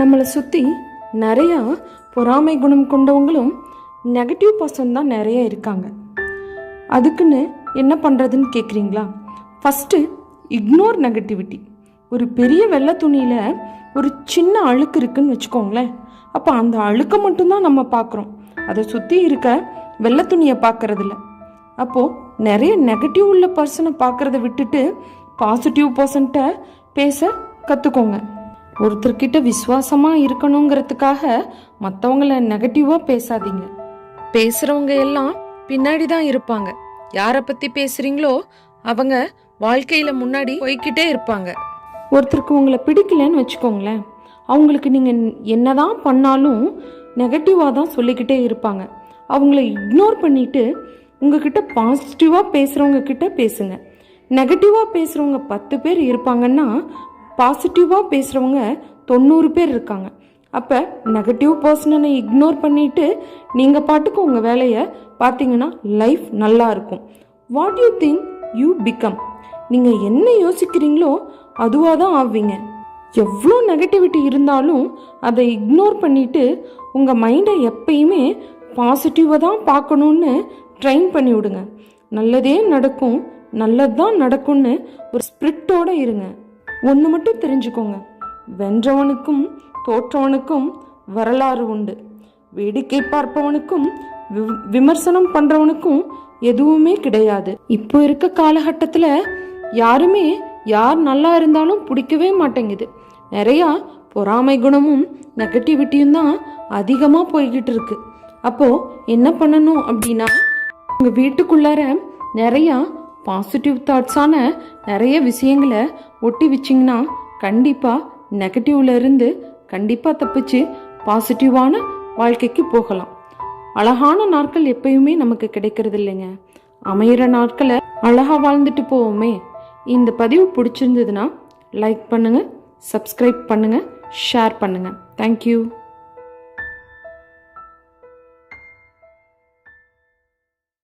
நம்மளை சுற்றி நிறையா பொறாமை குணம் கொண்டவங்களும் நெகட்டிவ் பர்சன் தான் நிறைய இருக்காங்க. அதுக்குன்னு என்ன பண்ணுறதுன்னு கேட்குறீங்களா? First ignore negativity. ஒரு பெரிய வெள்ளை துணியில் ஒரு சின்ன அழுக்கு இருக்குன்னு வச்சுக்கோங்களேன். அப்போ அந்த அழுக்கை மட்டும்தான் நம்ம பார்க்குறோம், அதை சுற்றி இருக்க வெள்ளை துணியை பார்க்குறதில்ல. அப்போது நிறைய நெகட்டிவ் உள்ள பர்சனை பார்க்குறத விட்டுட்டு பாசிட்டிவ் பர்சன்ட்ட பேச கற்றுக்கோங்க. ஒருத்தர்கிட்ட விசுவாசமாக இருக்கணுங்கிறதுக்காக மற்றவங்கள நெகட்டிவாக பேசாதீங்க. பேசுகிறவங்க எல்லாம் பின்னாடி தான் இருப்பாங்க. யாரை பற்றி பேசுகிறீங்களோ அவங்க வாழ்க்கையில் முன்னாடி போய்கிட்டே இருப்பாங்க. ஒருத்தருக்கு உங்களை பிடிக்கலன்னு வச்சுக்கோங்களேன், அவங்களுக்கு நீங்கள் என்னதான் பண்ணாலும் நெகட்டிவாக தான் சொல்லிக்கிட்டே இருப்பாங்க. அவங்கள இக்னோர் பண்ணிவிட்டு உங்ககிட்ட பாசிட்டிவாக பேசுகிறவங்க கிட்ட பேசுங்க. நெகட்டிவாக பேசுகிறவங்க 10 பேர் இருப்பாங்கன்னா பாசிட்டிவாக பேசுகிறவங்க 90 பேர் இருக்காங்க. அப்போ நெகட்டிவ் பர்சனை இக்னோர் பண்ணிவிட்டு நீங்கள் பாட்டுக்கு உங்கள் வேலையை பார்த்தீங்கன்னா லைஃப் நல்லா இருக்கும். What you think you become. நீங்கள் என்ன யோசிக்கிறீங்களோ அதுவாக தான் ஆவீங்க. எவ்வளோ நெகட்டிவிட்டி இருந்தாலும் அதை இக்னோர் பண்ணிவிட்டு உங்கள் மைண்டை எப்பயுமே பாசிட்டிவாக தான் பார்க்கணுன்னு ட்ரெயின் பண்ணி விடுங்க. நல்லதே நடக்கும், நல்லது தான் நடக்கும்னு ஒரு ஸ்பிரிட்டோடு இருங்க. ஒன்று மட்டும் தெரிஞ்சுக்கோங்க, வென்றவனுக்கும் தோற்றவனுக்கும் வரலாறு உண்டு. வேடிக்கை பார்ப்பவனுக்கும் விமர்சனம் பண்ணுறவனுக்கும் எதுவுமே கிடையாது. இப்போ இருக்க காலகட்டத்தில் யாருமே யார் நல்லா இருந்தாலும் பிடிக்கவே மாட்டேங்குது. நிறையா பொறாமை குணமும் நெகட்டிவிட்டியும் தான் அதிகமாக போய்கிட்டு இருக்கு. அப்போது என்ன பண்ணணும் அப்படின்னா, உங்கள் வீட்டுக்குள்ளார நிறையா பாசிட்டிவ் தாட்ஸான நிறைய விஷயங்களை ஒட்டி வச்சிங்கன்னா கண்டிப்பாக நெகட்டிவ்ல இருந்து கண்டிப்பாக தப்பிச்சு பாசிட்டிவான வாழ்க்கைக்கு போகலாம். அழகான நாட்கள் எப்பயுமே நமக்கு கிடைக்கிறது இல்லைங்க. அமையிற நாட்களை அழகாக வாழ்ந்துட்டு போவோமே. இந்த பதிவு பிடிச்சிருந்ததுன்னா லைக் பண்ணுங்கள், சப்ஸ்கிரைப் பண்ணுங்கள், ஷேர் பண்ணுங்கள். தேங்க்யூ.